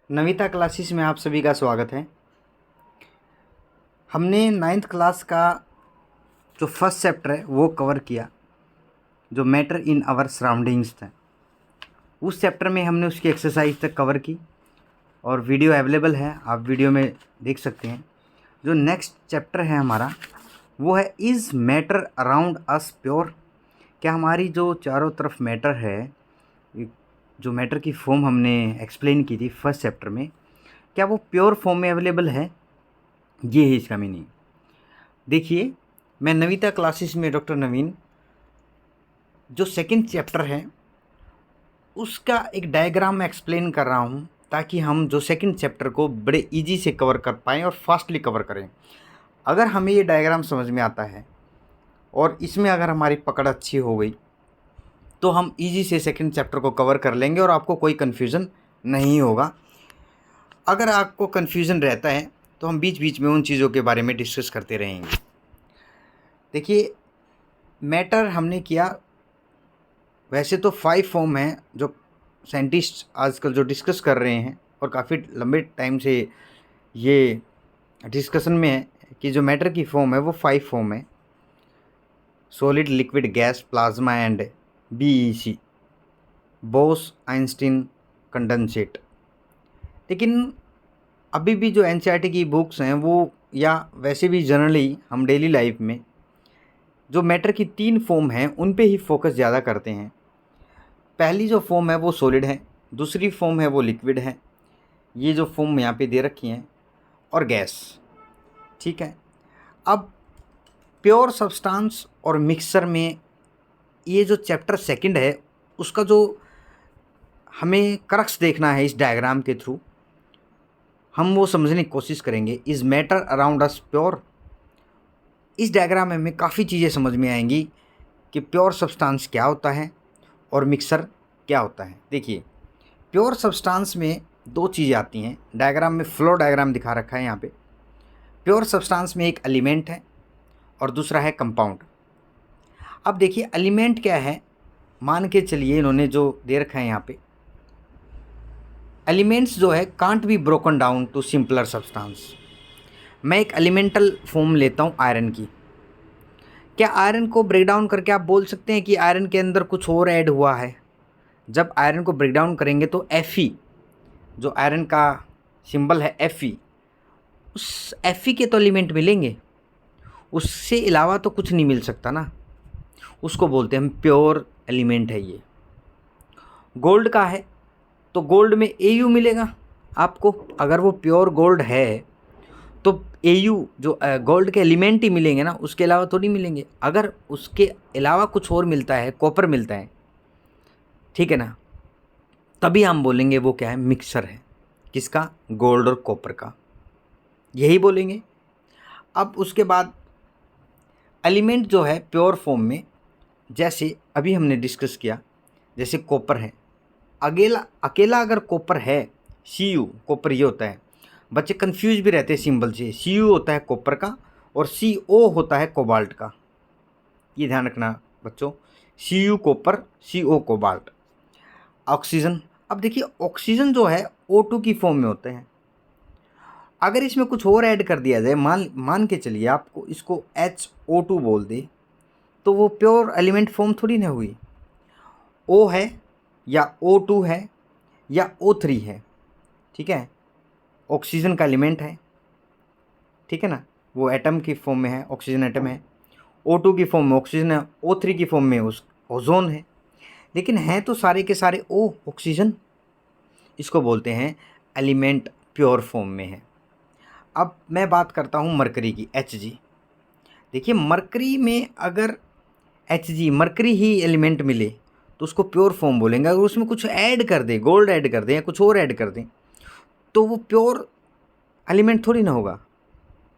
Navita classes में आप सभी का स्वागत है। हमने नाइन्थ क्लास का जो फर्स्ट चैप्टर है वो कवर किया, जो मैटर इन आवर सराउंडिंग्स था। उस चैप्टर में हमने उसकी एक्सरसाइज तक कवर की और वीडियो अवेलेबल है, आप वीडियो में देख सकते हैं। जो नेक्स्ट चैप्टर है हमारा वो है is matter around us pure. क्या हमारी जो चारों तरफ मैटर है, जो मैटर की फॉर्म हमने एक्सप्लेन की थी फर्स्ट चैप्टर में, क्या वो प्योर फॉर्म में अवेलेबल है? ये है इसका मीनिंग। देखिए, मैं नविता क्लासेस में डॉक्टर नवीन जो सेकंड चैप्टर है उसका एक डायग्राम में एक्सप्लेन कर रहा हूँ, ताकि हम जो सेकंड चैप्टर को बड़े इजी से कवर कर पाएँ और फास्टली कवर करें। अगर हमें ये डायग्राम समझ में आता है और इसमें अगर हमारी पकड़ अच्छी हो गई तो हम इजी से सेकंड चैप्टर को कवर कर लेंगे और आपको कोई कन्फ्यूज़न नहीं होगा। अगर आपको कन्फ्यूज़न रहता है तो हम बीच बीच में उन चीज़ों के बारे में डिस्कस करते रहेंगे। देखिए, मैटर हमने किया, वैसे तो 5 फॉर्म हैं जो साइंटिस्ट आजकल जो डिस्कस कर रहे हैं और काफ़ी लंबे टाइम से ये डिस्कशन में है कि जो मैटर की फॉर्म है वो 5 फॉर्म है: solid, liquid, gas, plasma and BEC, Bose Einstein condensate. लेकिन अभी भी जो एनसीईआरटी की बुक्स हैं वो, या वैसे भी जनरली हम डेली लाइफ में जो मैटर की 3 फॉर्म हैं उन पे ही फोकस ज़्यादा करते हैं। पहली जो फॉर्म है वो सॉलिड है, दूसरी फॉर्म है वो लिक्विड है, ये जो फॉर्म यहाँ पे दे रखी हैं, और गैस। ठीक है, अब प्योर सब्सटेंस और मिक्सचर में ये जो चैप्टर सेकंड है उसका जो हमें क्रक्स देखना है इस डायग्राम के थ्रू, हम वो समझने की कोशिश करेंगे। Is matter around us pure. इस डायग्राम में हमें काफ़ी चीज़ें समझ में आएंगी कि प्योर सब्सटेंस क्या होता है और मिक्सर क्या होता है। देखिए, प्योर सब्सटेंस में 2 चीज़ें आती हैं। डायग्राम में फ्लो डायग्राम दिखा रखा है यहाँ पे। प्योर सब्सटेंस में एक एलिमेंट है और दूसरा है कंपाउंड। अब देखिए, एलिमेंट क्या है, मान के चलिए इन्होंने जो दे रखा है यहाँ पे, एलिमेंट्स जो है can't be broken down to simpler substance. मैं एक एलिमेंटल फॉर्म लेता हूँ आयरन की। क्या आयरन को ब्रेक डाउन करके आप बोल सकते हैं कि आयरन के अंदर कुछ और ऐड हुआ है? जब आयरन को ब्रेक डाउन करेंगे तो Fe, जो आयरन का सिंबल है Fe, उस Fe के तो एलिमेंट मिलेंगे, उससे अलावा तो कुछ नहीं मिल सकता ना। उसको बोलते हैं हम प्योर एलिमेंट है ये। गोल्ड का है तो गोल्ड में Au मिलेगा आपको। अगर वो प्योर गोल्ड है तो Au जो गोल्ड के एलिमेंट ही मिलेंगे ना, उसके अलावा तो नहीं मिलेंगे। अगर उसके अलावा कुछ और मिलता है, कॉपर मिलता है, ठीक है ना, तभी हम बोलेंगे वो क्या है, मिक्सचर है। किसका? गोल्ड और कॉपर का, यही बोलेंगे। अब उसके बाद एलिमेंट जो है प्योर फॉर्म में, जैसे अभी हमने डिस्कस किया, जैसे कॉपर है, अकेला अकेला अगर कॉपर है, Cu कॉपर ये होता है। बच्चे कंफ्यूज भी रहते हैं सिंबल से। Cu होता है कॉपर का और Co होता है कोबाल्ट का, ये ध्यान रखना बच्चों। Cu copper, Co cobalt. Oxygen, अब देखिए ऑक्सीजन जो है O2 की फॉर्म में होते हैं। अगर इसमें कुछ और ऐड कर दिया जाए, मान के चलिए आपको इसको HO2 बोल दे, तो वो प्योर एलिमेंट फॉर्म थोड़ी ना हुई। O है या O2 है या O3 है, ठीक है, ऑक्सीजन का एलिमेंट है, ठीक है ना, वो एटम की फॉर्म में है, ऑक्सीजन एटम है। O2 की फॉर्म में ऑक्सीजन है, O3 की फॉर्म में उस ओजोन है। लेकिन हैं तो सारे के सारे O ऑक्सीजन। इसको बोलते हैं एलिमेंट प्योर फॉर्म में है। अब मैं बात करता हूँ मरकरी की, Hg। देखिए, मरकरी में अगर Hg मरकरी ही एलिमेंट मिले तो उसको प्योर फॉर्म बोलेंगे। अगर उसमें कुछ ऐड कर दे, गोल्ड ऐड कर दें या कुछ और ऐड कर दें, तो वो प्योर एलिमेंट थोड़ी ना होगा,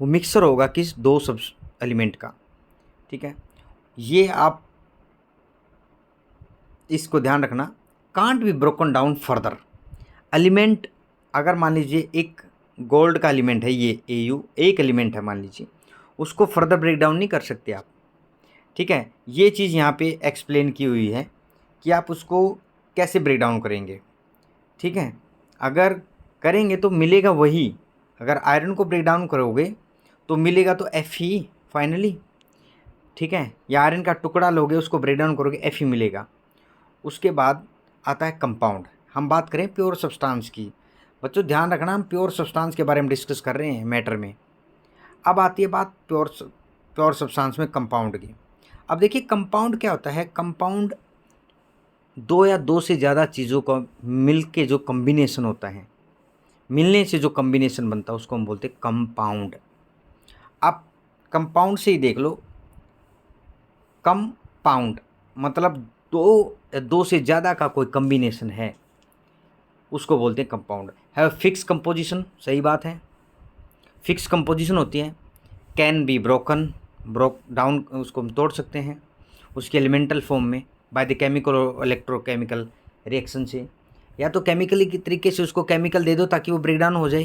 वो मिक्सर होगा किस, 2 सब एलिमेंट का। ठीक है, ये आप इसको ध्यान रखना। Can't be broken down further. Element अगर मान लीजिए एक गोल्ड का एलिमेंट है, ये Au एक एलिमेंट है मान लीजिए, उसको फर्दर ब्रेक डाउन नहीं कर सकते आप। ठीक है, ये चीज़ यहाँ पे एक्सप्लेन की हुई है कि आप उसको कैसे ब्रेक डाउन करेंगे। ठीक है, अगर करेंगे तो मिलेगा वही। अगर आयरन को ब्रेक डाउन करोगे तो मिलेगा तो Fe फाइनली, ठीक है। या आयरन का टुकड़ा लोगे उसको ब्रेक डाउन करोगे Fe मिलेगा। उसके बाद आता है कंपाउंड। हम बात करें प्योर सब्सटेंस की, बच्चों ध्यान रखना हम प्योर सब्सटेंस के बारे में डिस्कस कर रहे हैं मैटर में। अब आती है बात प्योर सब्सटेंस में कंपाउंड की। अब देखिए कंपाउंड क्या होता है। कंपाउंड दो या दो से ज़्यादा चीज़ों का मिल के जो कम्बिनेशन होता है, मिलने से जो कम्बिनेशन बनता है उसको हम बोलते हैं कंपाउंड। आप कंपाउंड से ही देख लो, कंपाउंड मतलब दो से ज़्यादा का कोई कम्बिनेशन है उसको बोलते हैं कंपाउंड। है फिक्स कंपोजिशन, सही बात है, फिक्स कंपोजिशन होती है। कैन बी ब्रोक डाउन, उसको हम तोड़ सकते हैं उसके एलिमेंटल फॉर्म में बाय द केमिकल और इलेक्ट्रोकेमिकल रिएक्शन से, या तो केमिकली की तरीके से उसको केमिकल दे दो ताकि वो ब्रेक डाउन हो जाए,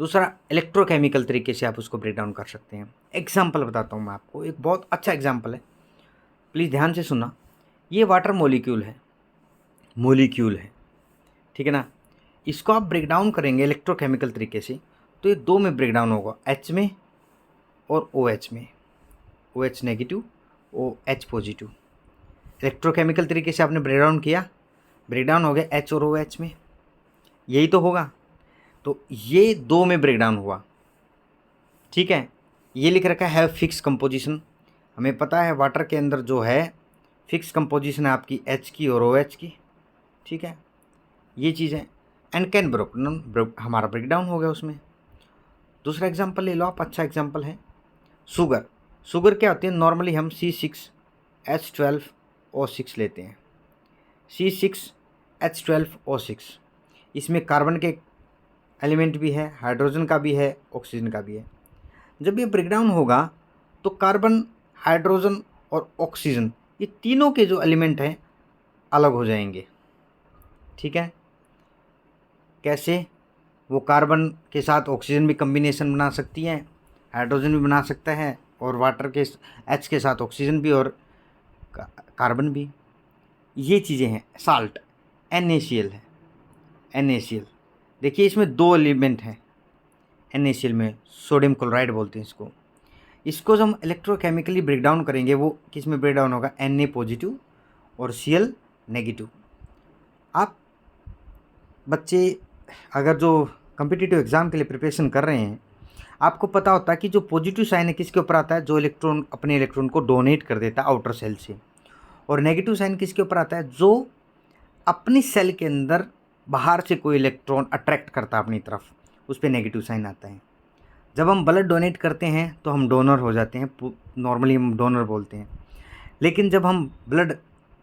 दूसरा इलेक्ट्रोकेमिकल तरीके से आप उसको ब्रेक डाउन कर सकते हैं। एग्जाम्पल बताता हूँ मैं आपको, एक बहुत अच्छा एग्जाम्पल है, प्लीज़ ध्यान से सुनना। ये वाटर मॉलिक्यूल है, ठीक है ना। इसको आप ब्रेक डाउन करेंगे इलेक्ट्रोकेमिकल तरीके से तो ये दो में ब्रेक डाउन होगा, H में और OH में, OH negative OH positive. Electrochemical तरीके से आपने ब्रेक डाउन किया, ब्रेक डाउन हो गया H और OH में, यही तो होगा। तो ये दो में ब्रेक डाउन हुआ, ठीक है। ये लिख रखा है फिक्स कंपोजिशन। हमें पता है वाटर के अंदर जो है फिक्स कंपोजिशन है आपकी H की और OH की, ठीक है। ये चीज़ है। एंड कैन ब्रोक हमारा ब्रेक डाउन हो गया उसमें। दूसरा एग्जांपल ले लो आप, अच्छा एग्जांपल है शुगर क्या होती है। नॉर्मली हम C6H12O6 लेते हैं, C6H12O6। इसमें कार्बन के एलिमेंट भी है, हाइड्रोजन का भी है, ऑक्सीजन का भी है। जब ये ब्रेक डाउन होगा तो कार्बन, हाइड्रोजन और ऑक्सीजन ये तीनों के जो एलिमेंट हैं अलग हो जाएंगे, ठीक है। कैसे? वो कार्बन के साथ ऑक्सीजन भी कम्बिनेशन बना सकती है, हाइड्रोजन भी बना सकता है, और वाटर के H के साथ ऑक्सीजन भी और कार्बन भी। ये चीज़ें हैं। साल्ट NaCl है, NaCl देखिए इसमें दो एलिमेंट हैं NaCl में, सोडियम क्लोराइड बोलते हैं इसको जब हम इलेक्ट्रोकेमिकली ब्रेक डाउन करेंगे वो किस में ब्रेक डाउन होगा, Na पॉजिटिव और Cl नेगेटिव। आप बच्चे अगर जो कम्पिटिटिव एग्ज़ाम के लिए प्रिपरेशन कर रहे हैं, आपको पता होता है कि जो पॉजिटिव साइन है किसके ऊपर आता है, जो इलेक्ट्रॉन अपने इलेक्ट्रॉन को डोनेट कर देता है आउटर सेल से, और नेगेटिव साइन किसके ऊपर आता है, जो अपनी सेल के अंदर बाहर से कोई इलेक्ट्रॉन अट्रैक्ट करता है अपनी तरफ, उस पर नेगेटिव साइन आता है। जब हम ब्लड डोनेट करते हैं तो हम डोनर हो जाते हैं, नॉर्मली हम डोनर बोलते हैं, लेकिन जब हम ब्लड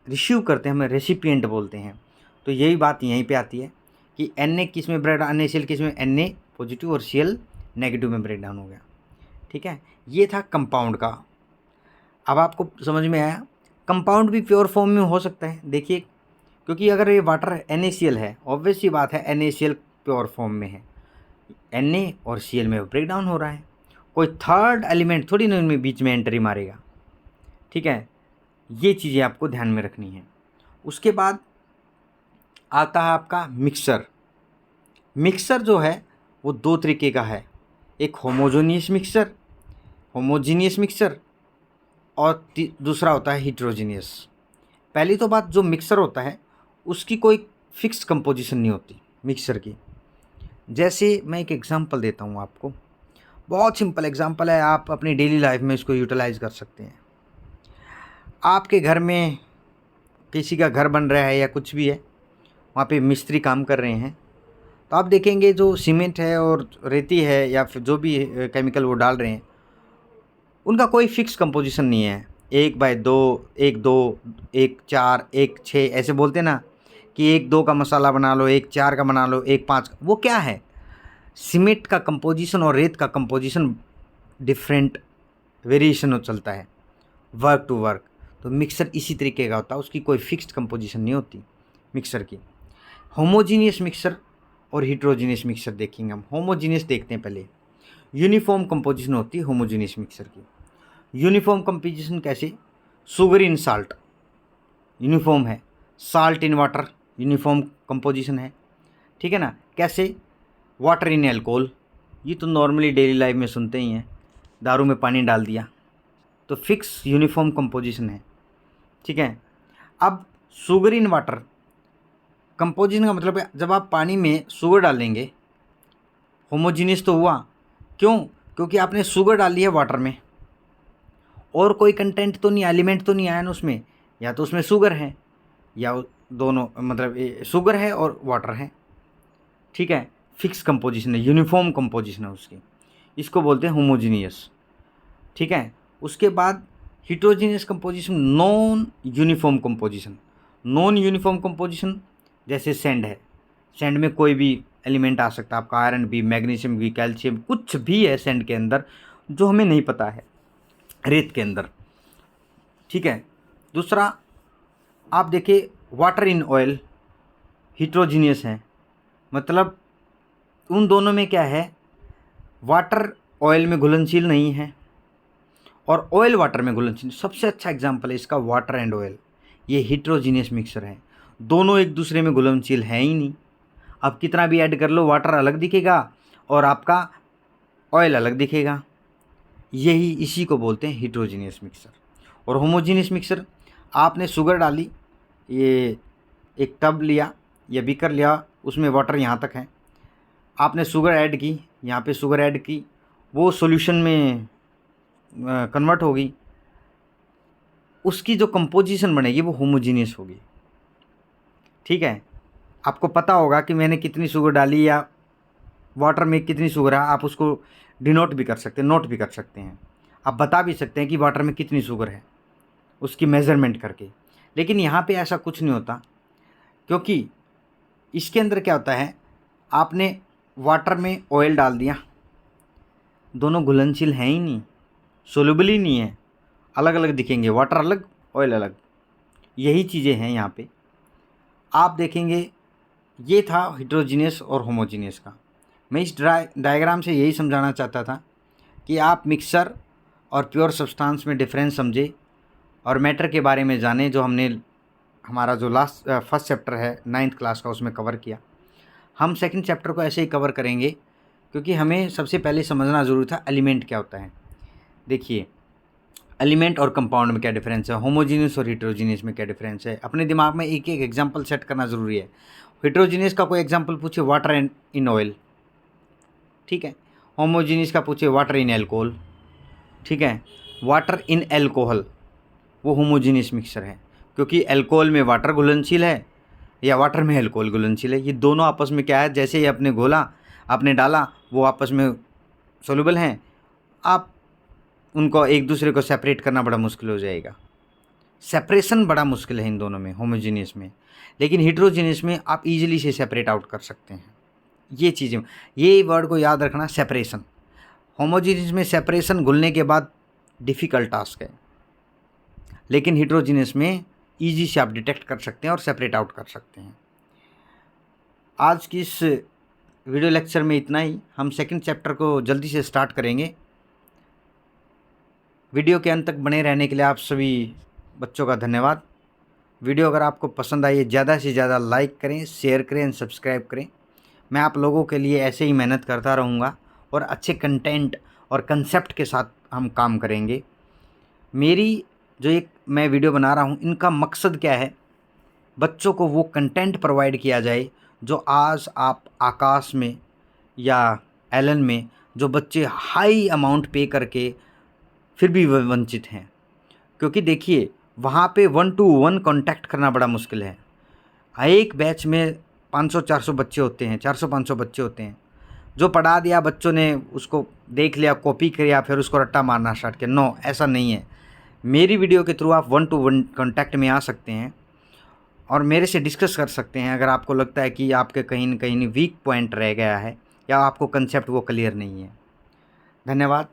रिसीव करते हैं हमें रेसिपिएंट बोलते हैं। तो यही बात यहीं पे आती है कि Na किस में ब्रेक, NaCl किस में, Na पॉजिटिव और Cl नेगेटिव में ब्रेक डाउन हो गया, ठीक है। ये था कंपाउंड का। अब आपको समझ में आया कंपाउंड भी प्योर फॉर्म में हो सकता है। देखिए क्योंकि अगर ये वाटर NaCl है, ऑब्वियस सी बात है NaCl प्योर फॉर्म में है, Na और Cl में ब्रेक डाउन हो रहा है, कोई थर्ड एलिमेंट थोड़ी ना इनमें बीच में एंट्री मारेगा, ठीक है। ये चीज़ें आपको ध्यान में रखनी है। उसके बाद आता है आपका मिक्सर। मिक्सर जो है वो दो तरीके का है, एक होमोजेनियस मिक्सर और दूसरा होता है हिट्रोजीनियस। पहली तो बात, जो मिक्सर होता है उसकी कोई फिक्स्ड कंपोजिशन नहीं होती मिक्सर की। जैसे मैं एक एग्जांपल देता हूँ आपको, बहुत सिंपल एग्जांपल है, आप अपनी डेली लाइफ में इसको यूटिलाइज कर सकते हैं। आपके घर में किसी का घर बन रहा है या कुछ भी है, वहाँ पे मिस्त्री काम कर रहे हैं, तो आप देखेंगे जो सीमेंट है और रेती है या फिर जो भी केमिकल वो डाल रहे हैं उनका कोई फिक्स कंपोजिशन नहीं है। 1/2, 1/2, 1/4, 1/6 ऐसे बोलते ना कि 1/2 का मसाला बना लो, 1/4 का बना लो, 1/5 का। वो क्या है, सीमेंट का कंपोजिशन और रेत का कंपोजिशन डिफरेंट वेरिएशन चलता है वर्क टू वर्क। तो मिक्सर इसी तरीके का होता है, उसकी कोई फिक्स्ड कंपोजिशन नहीं होती मिक्सर की। होमोजीनियस मिक्सर और हिट्रोजीनियस मिक्सर देखेंगे हम। होमोजीनियस देखते हैं पहले, यूनिफॉर्म कंपोजिशन होती है होमोजीनियस मिक्सर की। यूनिफॉर्म कंपोजिशन कैसे, शुगर इन साल्ट यूनिफॉर्म है, salt in water uniform composition है, ठीक है ना। कैसे? वाटर इन एल्कोहल, ये तो नॉर्मली डेली लाइफ में सुनते ही हैं, दारू में पानी डाल दिया, तो फिक्स यूनिफॉर्म कंपोजिशन है, ठीक है। अब शुगर इन वाटर, कंपोजिशन का मतलब है जब आप पानी में शुगर डालेंगे, होमोजीनियस तो हुआ, क्यों? क्योंकि आपने शुगर डाली है वाटर में, और कोई कंटेंट तो नहीं, एलिमेंट तो नहीं आया ना उसमें, या तो उसमें शुगर है या दोनों, मतलब शुगर है और वाटर है, ठीक है। फिक्स कंपोजिशन है, यूनिफॉर्म कंपोजिशन है उसकी, इसको बोलते हैं होमोजीनियस, ठीक है। उसके बाद heterogeneous composition, non uniform composition. Non uniform composition जैसे सैंड है, सैंड में कोई भी एलिमेंट आ सकता है, आपका आयरन भी, मैग्नीशियम भी, कैल्शियम, कुछ भी है सैंड के अंदर जो हमें नहीं पता है, रेत के अंदर, ठीक है। दूसरा आप देखिए वाटर इन ऑयल, हिट्रोजीनियस है, मतलब उन दोनों में क्या है, वाटर ऑयल में घुलनशील नहीं है और ऑयल वाटर में घुलनशील। सबसे अच्छा एग्जांपल है इसका वाटर एंड ऑयल, ये हिट्रोजीनियस मिक्सचर है, दोनों एक दूसरे में घुलनशील है ही नहीं। अब कितना भी ऐड कर लो, वाटर अलग दिखेगा और आपका ऑयल अलग दिखेगा, यही इसी को बोलते हैं हिट्रोजीनियस मिक्सचर। और होमोजीनियस मिक्सचर, आपने शुगर डाली, ये एक टब लिया या बीकर लिया, उसमें वाटर यहाँ तक है, आपने शुगर ऐड की, यहाँ पे शुगर ऐड की, वो सॉल्यूशन में कन्वर्ट होगी, उसकी जो कंपोजिशन बनेगी वो होमोजीनियस होगी, ठीक है। आपको पता होगा कि मैंने कितनी शुगर डाली या वाटर में कितनी शुगर है, आप उसको डिनोट भी कर सकते हैं, नोट भी कर सकते हैं, आप बता भी सकते हैं कि वाटर में कितनी शुगर है उसकी मेज़रमेंट करके। लेकिन यहाँ पे ऐसा कुछ नहीं होता, क्योंकि इसके अंदर क्या होता है, आपने वाटर में ऑयल डाल दिया, दोनों घुलनशील हैं ही नहीं, सोल्यूबल ही नहीं है, अलग अलग दिखेंगे, वाटर अलग ऑयल अलग, यही चीज़ें हैं यहाँ पे। आप देखेंगे ये था हिट्रोजीनियस और होमोजीनियस का। मैं इस डायग्राम से यही समझाना चाहता था कि आप मिक्सचर और प्योर सब्सटेंस में डिफरेंस समझे और मैटर के बारे में जाने, जो हमने हमारा जो फर्स्ट चैप्टर है 9th क्लास का उसमें कवर किया। हम सेकंड चैप्टर को ऐसे ही कवर करेंगे, क्योंकि हमें सबसे पहले समझना ज़रूरी था एलिमेंट क्या होता है। देखिए एलिमेंट और कंपाउंड में क्या डिफरेंस है, होमोजीनियस और हिट्रोजीनियस में क्या डिफरेंस है, अपने दिमाग में एक एक एग्जांपल सेट करना ज़रूरी है। हिट्रोजीनियस का कोई एग्जांपल पूछे, वाटर एंड इन ऑयल, ठीक है। होमोजीनियस का पूछे, वाटर इन एल्कोहल, ठीक है। वाटर इन एल्कोहल वो होमोजीनियस मिक्सचर है, क्योंकि एल्कोहल में वाटर घुलनशील है या वाटर में एल्कोहल घुलनशील है, ये दोनों आपस में क्या है, जैसे ही आपने घोला, आपने डाला, वो आपस में सोल्यूबल हैं, आप उनको एक दूसरे को सेपरेट करना बड़ा मुश्किल हो जाएगा। सेपरेशन बड़ा मुश्किल है इन दोनों में, होमोजीनियस में। लेकिन हिट्रोजीनियस में आप इजीली से सेपरेट आउट कर सकते हैं। ये चीज़ें, ये वर्ड को याद रखना, सेपरेशन। होमोजीनियस में सेपरेशन घुलने के बाद डिफ़िकल्ट टास्क है, लेकिन हिट्रोजीनियस में ईजी से आप डिटेक्ट कर सकते हैं और सेपरेट आउट कर सकते हैं। आज की इस वीडियो लेक्चर में इतना ही। हम सेकंड चैप्टर को जल्दी से स्टार्ट करेंगे। वीडियो के अंत तक बने रहने के लिए आप सभी बच्चों का धन्यवाद। वीडियो अगर आपको पसंद आई, ज़्यादा से ज़्यादा लाइक करें, शेयर करें एंड सब्सक्राइब करें। मैं आप लोगों के लिए ऐसे ही मेहनत करता रहूँगा और अच्छे कंटेंट और कंसेप्ट के साथ हम काम करेंगे। मेरी जो एक मैं वीडियो बना रहा हूँ, इनका मकसद क्या है, बच्चों को वो कंटेंट प्रोवाइड किया जाए जो आज आप आकाश में या एलन में जो बच्चे हाई अमाउंट पे करके फिर भी वंचित हैं। क्योंकि देखिए वहाँ पे 1 to 1 कांटेक्ट करना बड़ा मुश्किल है। एक बैच में 500-400 बच्चे होते हैं, 400-500 बच्चे होते हैं। जो पढ़ा दिया बच्चों ने, उसको देख लिया, कॉपी किया, फिर उसको रट्टा मारना स्टार्ट किया। नो, ऐसा नहीं है। मेरी वीडियो के थ्रू आप 1 to 1 कांटेक्ट में आ सकते हैं और मेरे से डिस्कस कर सकते हैं अगर आपको लगता है कि आपके कहीं न कहीं वीक पॉइंट रह गया है या आपको कंसेप्ट वो क्लियर नहीं है। धन्यवाद।